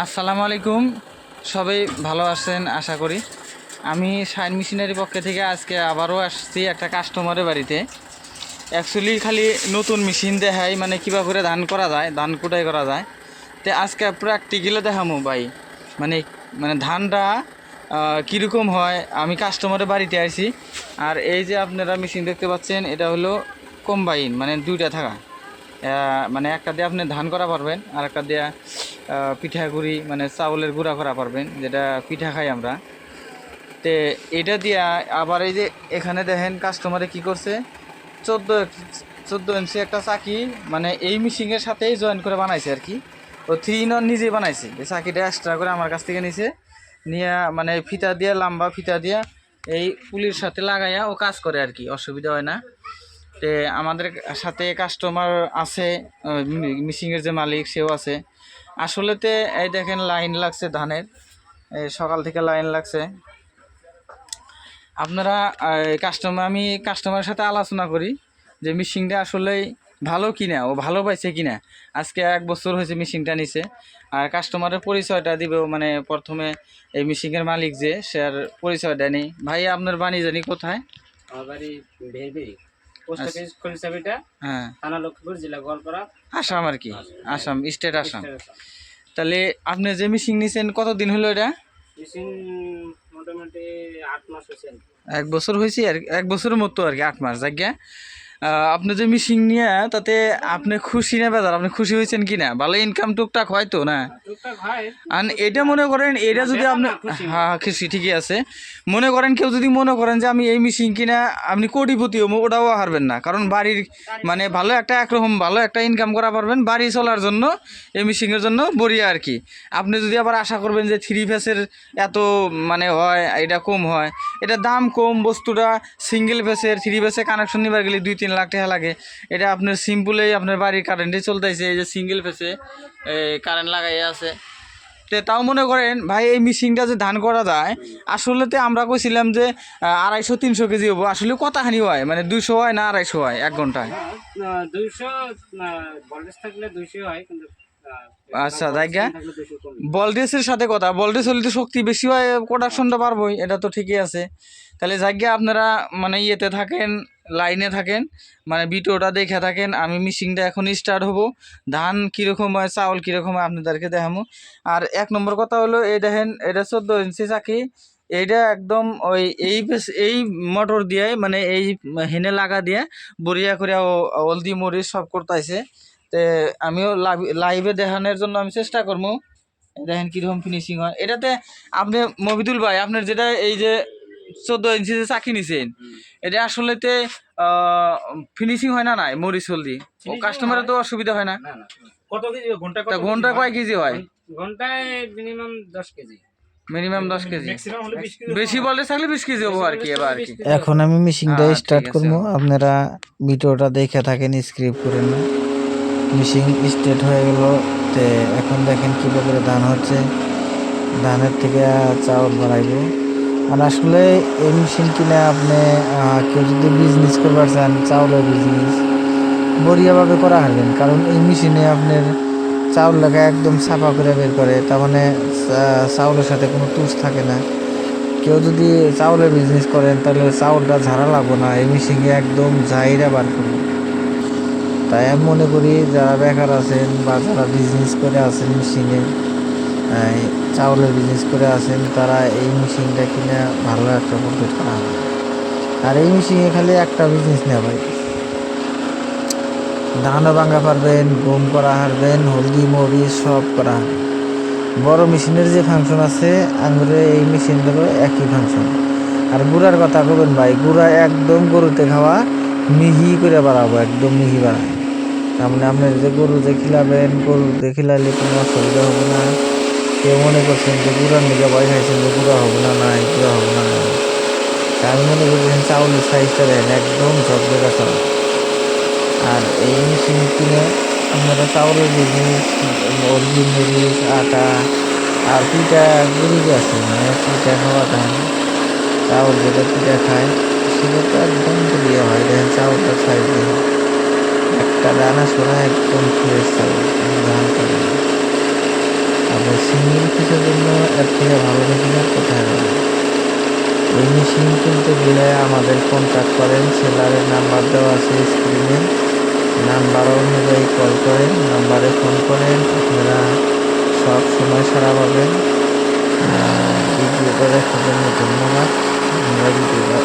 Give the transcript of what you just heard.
আসসালামু আলাইকুম। সবাই ভালো আছেন আশা করি। আমি শাইন মেশিনারি পক্ষ থেকে আজকে আবারও আসছি একটা কাস্টমারের বাড়িতে। অ্যাকচুয়ালি খালি নতুন মেশিন দেখাই, মানে কীভাবে করে ধান করা যায়, ধান কুটাই করা যায়। তো আজকে প্র্যাকটিক্যালে দেখামো ভাই, মানে মানে ধানটা কীরকম হয়। আমি কাস্টমারের বাড়িতে আসি। আর এই যে আপনারা মেশিন দেখতে পাচ্ছেন, এটা হলো কম্বাইন, মানে দুইটা থাকা। মানে একটা দিয়ে আপনি ধান করা পারবেন, আর একটা দিয়ে পিঠাগুড়ি মানে চাউলের গুঁড়া করা পারবেন, যেটা পিঠা খাই আমরা। তে এটা দিয়া আবার এই যে এখানে দেখেন কাস্টমারে কি করছে, 14 ইঞ্চি একটা চাকি, মানে এই মেশিনের সাথেই জয়েন করে বানাইছে আর কি। ও 3 in 1 নিজেই বানাইছে। এই চাকিটা এক্সট্রা করে আমার কাছ থেকে নিছে, নিয়ে মানে ফিতা দিয়ে, লম্বা ফিতা দিয়া এই পুলির সাথে লাগাইয়া ও কাজ করে আর কি, অসুবিধা হয় না। তে আমাদের সাথে কাস্টমার আছে, মেশিনের যে মালিক সেও আছে। আসলেতে এই দেখেন লাইন লাগছে ধানের, এই সকাল থেকে লাইন লাগছে। আপনারা আমি কাস্টমারের সাথে আলোচনা করি যে মেশিনটা আসলেই ভালো কিনা, ও ভালো পাইছে কিনা। আজকে 1 বছর হয়েছে মেশিনটা নিছে। আর কাস্টমারের পরিচয়টা দিবেও, মানে প্রথমে এই মেশিনের মালিক যে, সে আর পরিচয়টা নেই। ভাই আপনার বাণী জানি কোথায়? আমার বাড়ি ভেরভেরি, পোস্ট অফিস খলিশাবিটা, হ্যাঁ, থানা লক্ষ্মীপুর, জেলা গোয়ালপাড়া, আসাম আর কি। আসাম স্টেট, আসাম। তাহলে আপনি যে মেশিন নিছেন কতদিন হলো? এটা মেশিন মোটামুটি 8 মাস হয়েছে। 1 বছর হয়েছে, আর 1 বছরের মতো আর কি, 8 মাস জায়গা। আপনি যে মেশিন নিয়ে, তাতে আপনি খুশি না বেজার? আপনি খুশি হয়েছেন কি না? ভালো ইনকাম টুকটাক হয় তো না? আর এটা মনে করেন, এটা যদি আপনি, হ্যাঁ খুশি ঠিকই আছে। মনে করেন কেউ যদি মনে করেন যে আমি এই মেশিন কিনা আপনি কোটিপতি হবো, ওটাও হারবেন না। কারণ বাড়ির মানে ভালো একটা একরকম ভালো একটা ইনকাম করা পারবেন বাড়ি চলার জন্য, এই মেশিনের জন্য বড়িয়া আর কি। আপনি যদি আবার আশা করবেন যে 3 ফেসের এত মানে হয়, এটা কম হয়, এটা দাম কম বস্তুটা। সিঙ্গেল ফেসের 3 ফেসে কানেকশন নিবার গেলে 2-3 লাখ টাকা লাগে। এটা আপনার সিম্পলেই আপনার বাড়ির কারেন্টে চলতেছে, এই যে সিঙ্গেল ফেসে কারেন্ট লাগাই আছে। তো তাও মনে করেন ভাই, এই মেশিনটা যে ধান করা যায়, আসলেতে আমরা কইছিলাম যে 250-300 কেজি হবো। আসলে কতখানি হয়, মানে 200 হয় না 250 হয় 1 ঘন্টায়? 200 ভোল্টেজ থাকলে 200 হয়, কিন্তু আচ্ছা জায়গা ভোল্টেজের সাথে কথা, ভোল্টেজ হলে তো শক্তি বেশি হয়, প্রোডাকশনটা পারবই, এটা তো ঠিকই আছে। তাহলে জায়গা আপনারা মানে ইয়েতে থাকেন, লাইনে থাকেন, মানে ভিডিওটা দেখে থাকেন। আমি মেশিনটা এখন স্টার্ট হবো, ধান কীরকম হয়, চাউল কীরকম হয় আপনাদেরকে দেখাবো। আর 1 নম্বর কথা হলো, এই দেখেন এটা 14 ইঞ্চি চাকি। এইটা একদম ওই এই মোটর দিয়ে, মানে এই হেনে লাগা দিয়ে বড়িয়া করে হলদি মরিচ সব করতেছে। তে আমিও লাইভে দেখানোর জন্য আমি চেষ্টা করবো। দেখেন কীরকম ফিনিশিং হয় এটাতে। আপনি মবিদুল ভাই, আপনার যেটা এই যে 14 ইঞ্চি যে চাকি নিছেন, এটা আসলেতে ফিনিশিং হয় না? নাই মরিচ হলদি ও কাস্টমারের তো অসুবিধা হয় না? কত কেজি ঘন্টা কয় কেজি হয়? ঘন্টায় মিনিমাম 10 কেজি। মিনিমাম 10 কেজি, বেশি বলতে থাকলে 20 কেজি হবো আর কি। এবার আর কি এখন আমি মেশিনটা স্টার্ট করবো, আপনারা ভিডিওটা দেখে থাকেন, স্ক্রিপ্ট করেন না। মেশিন স্টার্ট হয়ে গেল। তে এখন দেখেন কীভাবে করে ধান হচ্ছে, ধানের থেকে চাউল বাড়াইব। আর আসলে এই মেশিন কিনে আপনি কেউ যদি বিজনেস করবার চান, চাউলের বিজনেস বড়িয়াভাবে করা হারবেন। কারণ এই মেশিনে আপনার চাউল লাগা একদম সাফা করে বের করে, তার মানে চাউলের সাথে কোনো তুষ থাকে না। কেউ যদি চাউলের বিজনেস করেন, তাহলে চাউলটা ঝাড়া লাগবো না, এই মেশিনে একদম ঝাইরা বার করবো। তাই আমি মনে করি যারা বেকার আছেন বা যারা বিজনেস করে আছেন, মেশিনে চাউলের বিজনেস করে আছেন, তারা এই মেশিনটা কিনে ভালো একটা প্রফিট করা হবে। আর এই মেশিনে খালি একটা বিজনেস নেওয়া ভাই, ধানও ভাঙা পারবেন, গম করা হারবেন, হলদি মরিচ সব করা হারবেন। বড় মেশিনের যে ফাংশন আছে, আঙুরে এই মেশিনদেরও একই ফাংশন। আর গুড়ার কথা কবেন ভাই, গুড়া একদম গরুতে খাওয়া মিহি করে বাড়াবো, একদম মিহি বাড়ায়। তার মানে আপনার যে গরু যে খিলাবেন, গরু যে খিলালে কোনো অসুবিধা হবে না। কেউ মনে করছেন যে গুড়ার নিকে ভয় খাইছেন যে গুঁড়া হবে না, নাই গুঁড়া হবে না। আমি মনে করছেন চাউলের সাইজটা দেন একদম ঝকঝকা চাউল। আর এই মেশিন কিনে আপনারা চাউলের বিজনেস, হলদি মরিচ আটা আর পিঠা গুঁড়ি যে আছে, মানে পিঠা খাওয়া ধান চাউল যেটা পিঠা খায়, সেটা তো একদম গুঁড়িয়ে হয়। দেখেন চাউলটা সাইজ দিয়ে একটা দানা শোনা একদম ফ্রেশ চাউল, ধান করে। আপনি সিঙ্গেল পিসের জন্য এর থেকে ভালো মেশিন আর কোথায় পাবেন। এই মেশিন কিনতে গেলে আমাদের কন্ট্যাক্ট করেন, সেলারের নাম্বার দেওয়া আছে স্ক্রিনে, নাম্বার অনুযায়ী কল করেন, নাম্বারে ফোন করেন, আপনারা সব সময় সারা পাবেন। ভিডিওটা দেখার জন্য ধন্যবাদ। আমরা ভিডিওটা